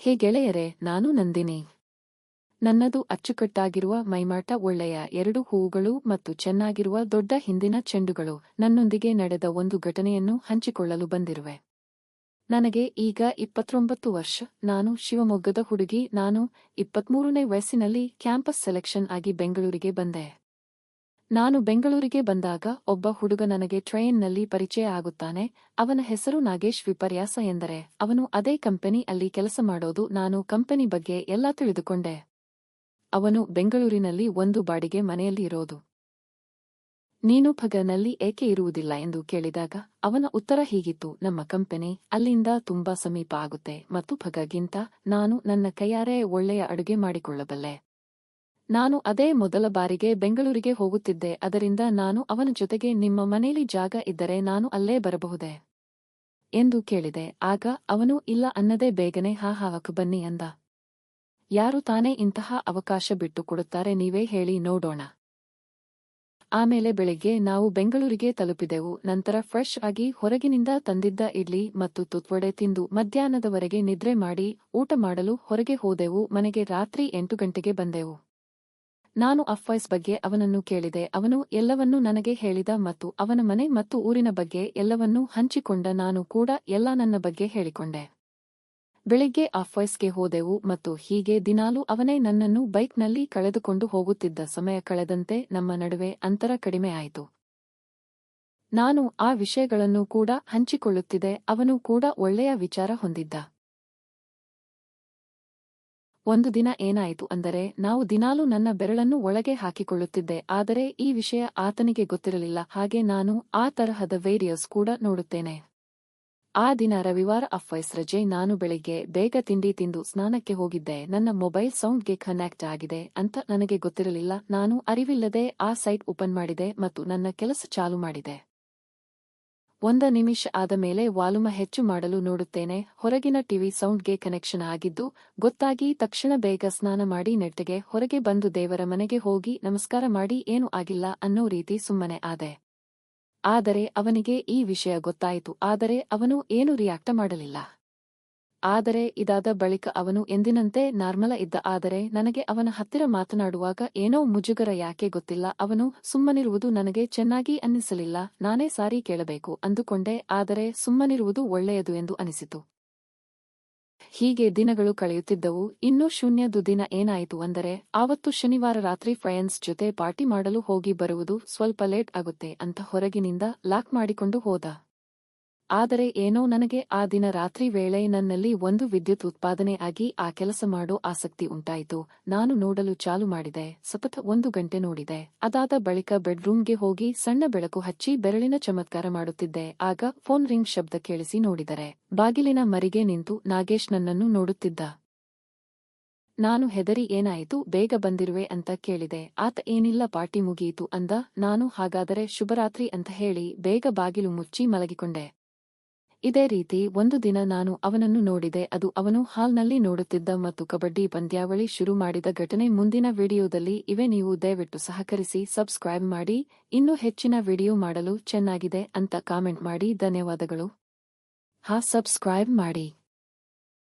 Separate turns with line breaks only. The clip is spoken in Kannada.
ಹೇ ಗೆಳೆಯರೇ, ನಾನು ನಂದಿನಿ. ನನ್ನದು ಅಚ್ಚುಕಟ್ಟಾಗಿರುವ ಮೈಮಾಟ, ಒಳ್ಳೆಯ 2 ಹೂವುಗಳು ಮತ್ತು ಚೆನ್ನಾಗಿರುವ ದೊಡ್ಡ ಹಿಂದಿನ ಚೆಂಡುಗಳು. ನನ್ನೊಂದಿಗೆ ನಡೆದ ಒಂದು ಘಟನೆಯನ್ನು ಹಂಚಿಕೊಳ್ಳಲು ಬಂದಿರುವೆ. ನನಗೆ ಈಗ 29 ವರ್ಷ. ನಾನು ಶಿವಮೊಗ್ಗದ ಹುಡುಗಿ. ನಾನು 23ನೇ ವಯಸ್ಸಿನಲ್ಲಿ ಕ್ಯಾಂಪಸ್ ಸೆಲೆಕ್ಷನ್ ಆಗಿ ಬೆಂಗಳೂರಿಗೆ ಬಂದೆ. ನಾನು ಬೆಂಗಳೂರಿಗೆ ಬಂದಾಗ ಒಬ್ಬ ಹುಡುಗ ನನಗೆ ಟ್ರೈನ್ನಲ್ಲಿ ಪರಿಚಯ ಆಗುತ್ತಾನೆ. ಅವನ ಹೆಸರು ನಾಗೇಶ್. ವಿಪರ್ಯಾಸ ಎಂದರೆ ಅವನು ಅದೇ ಕಂಪನಿ ಅಲ್ಲಿ ಕೆಲಸ ಮಾಡೋದು. ನಾನು ಕಂಪನಿ ಬಗ್ಗೆ ಎಲ್ಲ ತಿಳಿದುಕೊಂಡೆ. ಅವನು ಬೆಂಗಳೂರಿನಲ್ಲಿ ಒಂದು ಬಾಡಿಗೆ ಮನೆಯಲ್ಲಿ ಇರೋದು. ನೀನು ಭಗನಲ್ಲಿ ಏಕೆ ಇರುವುದಿಲ್ಲ ಎಂದು ಕೇಳಿದಾಗ ಅವನ ಉತ್ತರ ಹೀಗಿತ್ತು: ನಮ್ಮ ಕಂಪನಿ ಅಲ್ಲಿಂದ ತುಂಬಾ ಸಮೀಪ ಆಗುತ್ತೆ ಮತ್ತು ಭಗಗಿಂತ ನಾನು ನನ್ನ ಕೈಯಾರೆ ಒಳ್ಳೆಯ ಅಡುಗೆ ಮಾಡಿಕೊಳ್ಳಬಲ್ಲೆ. ನಾನು ಅದೇ ಮೊದಲ ಬಾರಿಗೆ ಬೆಂಗಳೂರಿಗೆ ಹೋಗುತ್ತಿದ್ದೆ. ಅದರಿಂದ ನಾನು ಅವನ ಜೊತೆಗೆ ನಿಮ್ಮ ಮನೇಲಿ ಜಾಗ ಇದ್ದರೆ ನಾನು ಅಲ್ಲೇ ಬರಬಹುದೇ ಎಂದು ಕೇಳಿದೆ. ಆಗ ಅವನು ಇಲ್ಲ ಅನ್ನದೇ ಬೇಗನೆ ಹಾಕು ಬನ್ನಿ ಅಂದ. ಯಾರು ತಾನೇ ಇಂತಹ ಅವಕಾಶ ಬಿಟ್ಟು ಕೊಡುತ್ತಾರೆ, ನೀವೇ ಹೇಳಿ ನೋಡೋಣ. ಆಮೇಲೆ ಬೆಳಿಗ್ಗೆ ನಾವು ಬೆಂಗಳೂರಿಗೆ ತಲುಪಿದೆವು. ನಂತರ ಫ್ರೆಶ್ ಆಗಿ ಹೊರಗಿನಿಂದ ತಂದಿದ್ದ ಇಡ್ಲಿ ಮತ್ತು ತುತ್ವಡೆ ತಿಂದು ಮಧ್ಯಾಹ್ನದವರೆಗೆ ನಿದ್ರೆ ಮಾಡಿ ಊಟ ಮಾಡಲು ಹೊರಗೆ ಹೋದೆವು. ಮನೆಗೆ ರಾತ್ರಿ 8 ಗಂಟೆಗೆ ಬಂದೆವು. ನಾನು ಅಫ್ವೈಸ್ ಬಗ್ಗೆ ಅವನನ್ನು ಕೇಳಿದೆ. ಅವನು ಎಲ್ಲವನ್ನೂ ನನಗೆ ಹೇಳಿದ ಮತ್ತು ಅವನ ಮನೆ ಮತ್ತು ಊರಿನ ಬಗ್ಗೆ ಎಲ್ಲವನ್ನೂ ಹಂಚಿಕೊಂಡ. ನಾನು ಕೂಡ ಎಲ್ಲ ನನ್ನ ಬಗ್ಗೆ ಹೇಳಿಕೊಂಡೆ. ಬೆಳಿಗ್ಗೆ ಅಫ್ವೈಸ್ಗೆ ಹೋದೆವು ಮತ್ತು ಹೀಗೆ ದಿನಾಲೂ ಅವನೇ ನನ್ನನ್ನು ಬೈಕ್ನಲ್ಲಿ ಕಳೆದುಕೊಂಡು ಹೋಗುತ್ತಿದ್ದ. ಸಮಯ ಕಳೆದಂತೆ ನಮ್ಮ ನಡುವೆ ಅಂತರ ಕಡಿಮೆ ಆಯಿತು. ನಾನು ಆ ವಿಷಯಗಳನ್ನು ಕೂಡ ಹಂಚಿಕೊಳ್ಳುತ್ತಿದ್ದೆ. ಅವನು ಕೂಡ ಒಳ್ಳೆಯ ವಿಚಾರ ಹೊಂದಿದ್ದ. ಒಂದು ದಿನ ಏನಾಯಿತು ಅಂದರೆ, ನಾವು ದಿನಾಲೂ ನನ್ನ ಬೆರಳನ್ನು ಒಳಗೆ ಹಾಕಿಕೊಳ್ಳುತ್ತಿದ್ದೆ. ಆದರೆ ಈ ವಿಷಯ ಆತನಿಗೆ ಗೊತ್ತಿರಲಿಲ್ಲ. ಹಾಗೆ ನಾನು ಆ ತರಹದ ವಿಡಿಯೋಸ್ ಕೂಡ ನೋಡುತ್ತೇನೆ. ಆ ದಿನ ರವಿವಾರ, ಅಫ್ವೈಸ್ ರಜೆ. ನಾನು ಬೆಳಿಗ್ಗೆ ಬೇಗ ತಿಂಡಿ ತಿಂದು ಸ್ನಾನಕ್ಕೆ ಹೋಗಿದ್ದೆ. ನನ್ನ ಮೊಬೈಲ್ ಸೌಂಡ್ಗೆ ಕನೆಕ್ಟ್ ಆಗಿದೆ ಅಂತ ನನಗೆ ಗೊತ್ತಿರಲಿಲ್ಲ. ನಾನು ಅರಿವಿಲ್ಲದೆ ಆ ಸೈಟ್ ಓಪನ್ ಮಾಡಿದೆ ಮತ್ತು ನನ್ನ ಕೆಲಸ ಚಾಲು ಮಾಡಿದೆ. 1 ನಿಮಿಷ ಆದ ಮೇಲೆ ವಾಲ್ಯೂಮ್ ಹೆಚ್ಚು ಮಾಡಲು ನೋಡುತ್ತೇನೆ. ಹೊರಗಿನ ಟಿವಿ ಸೌಂಡ್ಗೆ ಕನೆಕ್ಷನ್ ಆಗಿದ್ದು ಗೊತ್ತಾಗಿ ತಕ್ಷಣ ಬೇಗ ಸ್ನಾನ ಮಾಡಿ ನೆಟ್ಟಗೆ ಹೊರಗೆ ಬಂದು ದೇವರ ಮನೆಗೆ ಹೋಗಿ ನಮಸ್ಕಾರ ಮಾಡಿ ಏನೂ ಆಗಿಲ್ಲ ಅನ್ನೋ ರೀತಿ ಸುಮ್ಮನೆ ಆದೆ. ಆದರೆ ಅವನಿಗೆ ಈ ವಿಷಯ ಗೊತ್ತಾಯಿತು. ಆದರೆ ಅವನು ಏನೂ ರಿಯಾಕ್ಟ್ ಮಾಡಲಿಲ್ಲ. ಆದರೆ ಇದಾದ ಬಳಿಕ ಅವನು ಎಂದಿನಂತೆ ನಾರ್ಮಲ ಇದ್ದ. ಆದರೆ ನನಗೆ ಅವನ ಹತ್ತಿರ ಮಾತನಾಡುವಾಗ ಏನೋ ಮುಜುಗರ, ಯಾಕೆ ಗೊತ್ತಿಲ್ಲ. ಅವನು ಸುಮ್ಮನಿರುವುದು ನನಗೆ ಚೆನ್ನಾಗಿ ಅನ್ನಿಸಲಿಲ್ಲ. ನಾನೇ ಸಾರಿ ಕೇಳಬೇಕು ಅಂದುಕೊಂಡೆ. ಆದರೆ ಸುಮ್ಮನಿರುವುದು ಒಳ್ಳೆಯದು ಎಂದು ಅನಿಸಿತು. ಹೀಗೆ ದಿನಗಳು ಕಳೆಯುತ್ತಿದ್ದವು. ಇನ್ನೂ ಶೂನ್ಯದು ದಿನ ಏನಾಯಿತು ಅಂದರೆ, ಆವತ್ತು ಶನಿವಾರ ರಾತ್ರಿ ಫ್ರೆಂಡ್ಸ್ ಜೊತೆ ಪಾರ್ಟಿ ಮಾಡಲು ಹೋಗಿ ಬರುವುದು ಸ್ವಲ್ಪ ಲೇಟ್ ಆಗುತ್ತೆ ಅಂತ ಹೊರಗಿನಿಂದ ಲಾಕ್ ಮಾಡಿಕೊಂಡು ಹೋದ. ಆದರೆ ಏನೋ ನನಗೆ ಆ ದಿನ ರಾತ್ರಿ ವೇಳೆ ನನ್ನಲ್ಲಿ ಒಂದು ವಿದ್ಯುತ್ ಉತ್ಪಾದನೆ ಆಗಿ ಆ ಕೆಲಸ ಮಾಡೋ ಆಸಕ್ತಿ ಉಂಟಾಯಿತು. ನಾನು ನೋಡಲು ಚಾಲು ಮಾಡಿದೆ. ಸತತ 1 ಗಂಟೆ ನೋಡಿದೆ. ಅದಾದ ಬಳಿಕ ಬೆಡ್ರೂಮ್ಗೆ ಹೋಗಿ ಸಣ್ಣ ಬೆಳಕು ಹಚ್ಚಿ ಬೆರಳಿನ ಚಮತ್ಕಾರ ಮಾಡುತ್ತಿದ್ದೆ. ಆಗ ಫೋನ್ ರಿಂಗ್ ಶಬ್ದ ಕೇಳಿಸಿ ನೋಡಿದರೆ ಬಾಗಿಲಿನ ಮರಿಗೆ ನಿಂತು ನಾಗೇಶ್ ನನ್ನನ್ನು ನೋಡುತ್ತಿದ್ದ. ನಾನು ಹೆದರಿ ಏನಾಯಿತು, ಬೇಗ ಬಂದಿರುವೆ ಅಂತ ಕೇಳಿದೆ. ಆತ ಏನಿಲ್ಲ, ಪಾರ್ಟಿ ಮುಗಿಯಿತು ಅಂದ. ನಾನು ಹಾಗಾದರೆ ಶುಭರಾತ್ರಿ ಅಂತ ಹೇಳಿ ಬೇಗ ಬಾಗಿಲು ಮುಚ್ಚಿ ಮಲಗಿಕೊಂಡೆ. ಇದೇ ರೀತಿ ಒಂದು ದಿನ ನಾನು ಅವನನ್ನು ನೋಡಿದೆ. ಅದು ಅವನು ಹಾಲ್ನಲ್ಲಿ ನೋಡುತ್ತಿದ್ದ ಮತ್ತು ಕಬಡ್ಡಿ ಪಂದ್ಯಾವಳಿ ಶುರು ಮಾಡಿದ ಘಟನೆ. ಮುಂದಿನ ವಿಡಿಯೋದಲ್ಲಿ ಇವೆ. ನೀವು ದಯವಿಟ್ಟು ಸಹಕರಿಸಿ, ಸಬ್ಸ್ಕ್ರೈಬ್ ಮಾಡಿ. ಇನ್ನೂ ಹೆಚ್ಚಿನ ವಿಡಿಯೋ ಮಾಡಲು ಚೆನ್ನಾಗಿದೆ ಅಂತ ಕಾಮೆಂಟ್ ಮಾಡಿ. ಧನ್ಯವಾದಗಳು. ಸಬ್ಸ್ಕ್ರೈಬ್ ಮಾಡಿ.